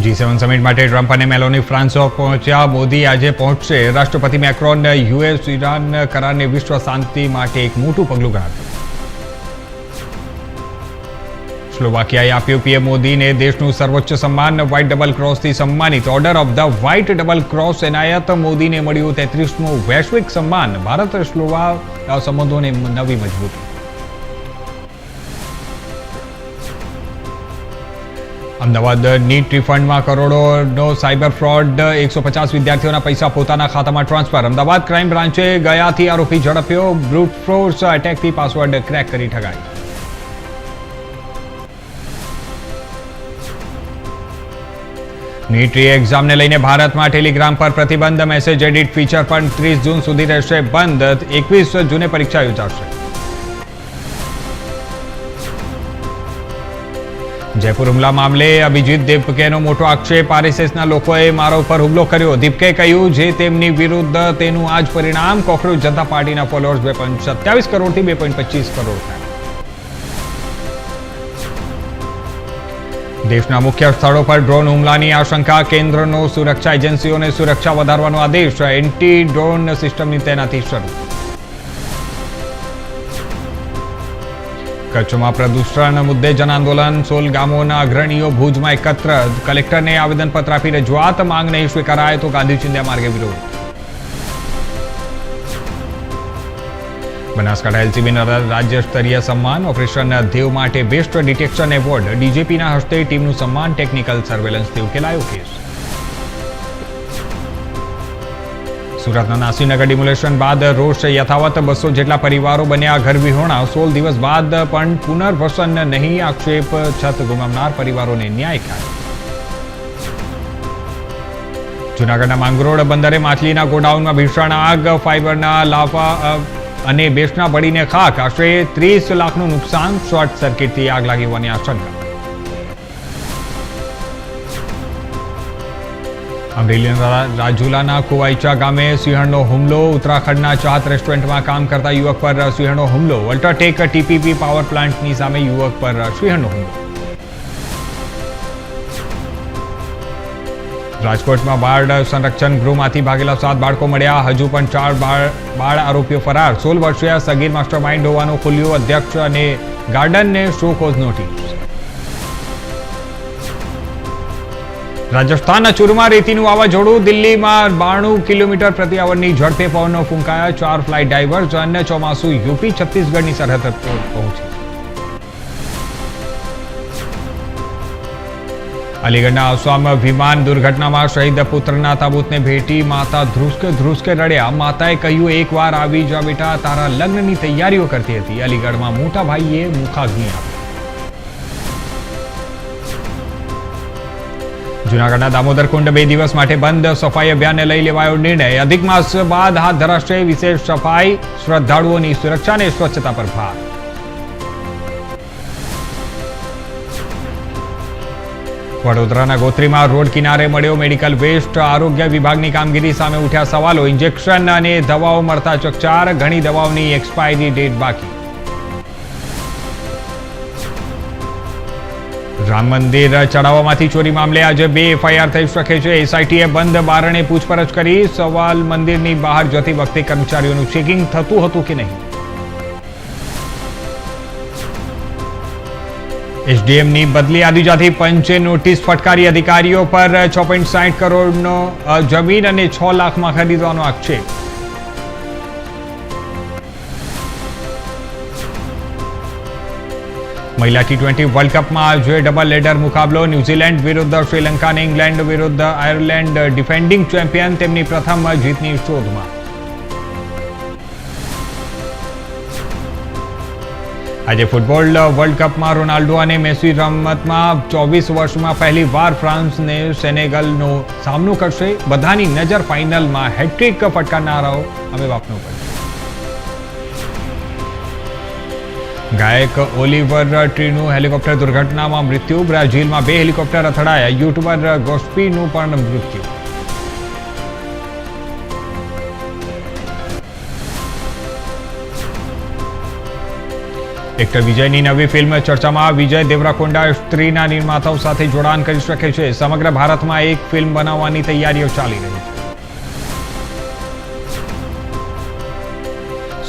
G7 summit માટે Trump અને મેલોની France પહોંચ્યા. મોદી આજે પહોંચશે. રાષ્ટ્રપતિ મેક્રોન યુએસ ઈરાન કરારને વિશ્વ શાંતિ માટે એક મોટું પગલું ગણાવ્યું. સ્લોવાકિયાએ આપ્યું પીએમ મોદીને દેશનું સર્વોચ્ચ સન્માન. વ્હાઇટ ડબલ ક્રોસથી સન્માનિત. Order of the white double cross એનાયત. મોદીને મળ્યું 33મું વૈશ્વિક સન્માન. ભારત સ્લોવાક સંબંધોને નવી મજબૂતી. અમદાવાદ નીટ રિફંડમાં કરોડોનો સાયબર ફ્રોડ. 150 વિદ્યાર્થીઓના પૈસા પોતાના ખાતામાં ટ્રાન્સફર. અમદાવાદ ક્રાઇમ બ્રાન્ચે ગયાથી આરોપી ઝડપ્યો. બ્રૂટ ફોર્સ એટેકથી પાસવર્ડ ક્રેક કરી ઠગાઈ. નીટ એક્ઝામને લઈને ભારતમાં ટેલિગ્રામ પર પ્રતિબંધ. મેસેજ એડિટ ફીચર પણ 30 જૂન સુધી રહેશે બંધ. 21 જૂને પરીક્ષા યોજાશે. જયપુર હુમલા મામલે અભિજીત દીપકેનો મોટો આક્ષેપ. આરએસએસના લોકોએ મારા ઉપર હુમલો કર્યો. દીપકે કહ્યું જે તેમની વિરુદ્ધ તેનું આ જ પરિણામ. કોકરોચ જનતા પાર્ટીના ફોલોઅર્સ 2.27 કરોડથી 2.25 કરોડ થયા. દેશના મુખ્ય સ્થળો પર ડ્રોન હુમલાની આશંકા. કેન્દ્રનો સુરક્ષા એજન્સીઓને સુરક્ષા વધારવાનો આદેશ. એન્ટી ડ્રોન સિસ્ટમની તૈનાતી શરૂ. કચ્છમાં પ્રદૂષણ મુદ્દે જન આંદોલન. 16 ગામોના અગ્રણીઓ ભુજમાં એકત્ર. કલેક્ટરને આવેદનપત્ર આપી રજૂઆત. માંગ નહીં સ્વીકારાય તો ગાંધી ચિંધ્યા માર્ગે વિરોધ. બનાસકાંઠા એલસીબીના રાજ્ય સ્તરીય સન્માન. ઓપરેશન દેવ માટે બેસ્ટ ડિટેક્શન એવોર્ડ. ડીજીપીના હસ્તે ટીમનું સન્માન. ટેકનિકલ સર્વેલન્સથી ઉકેલાયો કેસ. સુરતના નાસીનગર ડિમોલેશન બાદ રોષ યથાવત. 200 જેટલા પરિવારો બન્યા ઘર વિહોણા. 16 દિવસ બાદ પણ પુનર્વસન નહીં. આક્ષેપ છત ગુમાવનાર પરિવારોને ન્યાય થાય. જૂનાગઢના માંગરોળ બંદરે માછલીના ગોડાઉનમાં ભીષણ આગ. ફાઈબરના લાફા અને બેસના બળીને ખાક. આશરે 30 લાખનું નુકસાન. શોર્ટ સર્કિટથી આગ લાગી હોવાની આશંકા. અમરેલીના રાજુલાના કુવાઈચા ગામે સિંહણનો હુમલો. ઉત્તરાખંડના ચાહત રેસ્ટોરન્ટમાં કામ કરતા યુવક પર સિંહણનો હુમલો. અલ્ટ્રાટેક ટીપીપી પાવર પ્લાન્ટની સામે યુવક પર સિંહણનો હુમલો. રાજકોટમાં બાળ સંરક્ષણ ગૃહમાંથી ભાગેલા 7 બાળકો મળ્યા. હજુ પણ 4 બાળ આરોપીઓ ફરાર. 16 વર્ષીય સગીર માસ્ટરમાઇન્ડ હોવાનું ખુલ્યું. અધ્યક્ષ અને ગાર્ડનને શો કોઝ નોટિસ. રાજસ્થાનના ચુરુમાં રેતીનું વાવાઝોડું. દિલ્હીમાં 92 કિલોમીટર પ્રતિ આવરની ઝડપે પવનો ફૂંકાયા. 4 ફ્લાઇટ ડાયવર્ઝન. ચોમાસું યુપી છત્તીસગઢની સરહદ પહોંચી. અલીગઢના આસામ વિમાન દુર્ઘટનામાં શહીદ પુત્રના તાબૂતને ભેટી. માતા ધ્રુસકે રડ્યા. માતાએ કહ્યું એકવાર આવી જા બેટા. તારા લગ્નની તૈયારીઓ કરતી હતી. અલીગઢમાં મોટા ભાઈએ મુખાગ્નિ આપી. જૂનાગઢના દામોદર કુંડ 2 દિવસ માટે બંધ. સફાઈ અભિયાનને લઈ લેવાયો નિર્ણય. અધિક માસ બાદ હાથ ધરાશે વિશેષ સફાઈ. શ્રદ્ધાળુઓની સુરક્ષા અને સ્વચ્છતા પર ભાર. વડોદરાના ગોત્રીમાં રોડ કિનારે મળ્યો મેડિકલ વેસ્ટ. આરોગ્ય વિભાગની કામગીરી સામે ઉઠ્યા સવાલો. ઇન્જેક્શન અને દવાઓ મળતા ચકચાર. ઘણી દવાઓની એક્સપાયરી ડેટ બાકી. રામ મંદિર ચડાવવામાંથી ચોરી મામલે આજે 2 એફઆઈઆર થઈ શકે છે. એસઆઈટીએ બંધ બારણે પૂછપરછ કરી. સવાલ મંદિરની બહાર જતી વખતે કર્મચારીઓનું ચેકિંગ થતું હતું કે નહીં. એસડીએમની બદલી. આદિજાતિ પંચે નોટિસ ફટકારી. અધિકારીઓ પર 6.60 કરોડનો જમીન અને 6 લાખમાં ખરીદવાનો આક્ષેપ. મહિલા T20 વર્લ્ડ કપમાં આજે ડબલ લેડર મુકાબલો. ન્યૂઝીલેન્ડ વિરુદ્ધ શ્રીલંકા અને ઇંગ્લેન્ડ વિરુદ્ધ આયર્લેન્ડ. ડિફેન્ડિંગ ચેમ્પિયન તેમની પ્રથમ જીતની શોધમાં. આજે ફૂટબોલ વર્લ્ડ કપમાં રોનાલ્ડો અને મેસી રમતમાં 24 વર્ષમાં પહેલી વાર ફ્રાન્સને સેનેગલનો સામનો કરશે. બધાની નજર ફાઇનલમાં હેટ્રિક ફટકારનારાઓ હવે બાપનો પડશે. ગાયક ઓલિવર ટ્રીનું હેલિકોપ્ટર દુર્ઘટનામાં મૃત્યુ. બ્રાઝિલમાં 2 હેલિકોપ્ટર અથડાયા. યુટ્યુબર ગોસ્પીનું પણ મૃત્યુ. એક્ટર વિજયની નવી ફિલ્મ ચર્ચામાં. વિજય દેવરાકોંડા સ્ત્રીના નિર્માતાઓ સાથે જોડાણ કરી શકે છે. સમગ્ર ભારતમાં એક ફિલ્મ બનાવવાની તૈયારીઓ ચાલી રહી છે.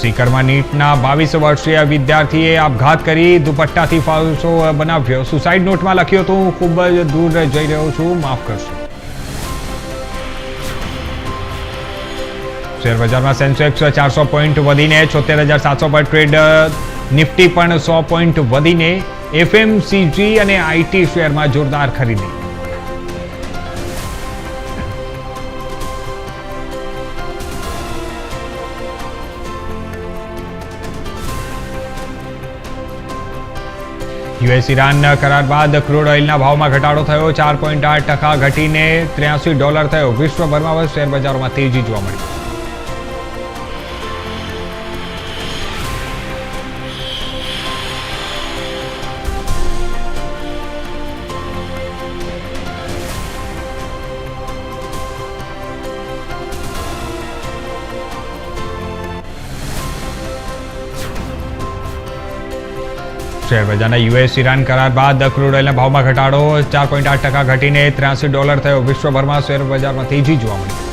સીકરમાં નીટના 22 વર્ષીય વિદ્યાર્થીએ આપઘાત કરી દુપટ્ટાથી ફાંસો બનાવ્યો. સુસાઇડ નોટમાં લખ્યું હતું, હું ખૂબ જ દૂર જઈ રહ્યો છું, માફ કરશો. શેરબજારમાં સેન્સેક્સ 400 પોઈન્ટ વધીને 76,700 પર ટ્રેડ. નિફ્ટી પણ 100 પોઈન્ટ વધીને. એફએમસીજી અને આઈટી શેરમાં જોરદાર ખરીદી. યુએસ ઈરાન કરાર બાદ ક્રૂડ ઓઇલના ભાવમાં ઘટાડો થયો. 4.8% ઘટીને $83 થયો. વિશ્વભરમાં શેરબજારોમાં તેજી જોવા મળી. શેરબજારના યુએસ ઈરાન કરાર બાદ ક્રૂડ ઓઇલના ભાવમાં ઘટાડો. 4.8% ઘટીને $83 થયો. વિશ્વભરમાં શેરબજારમાં તેજી જોવા મળી.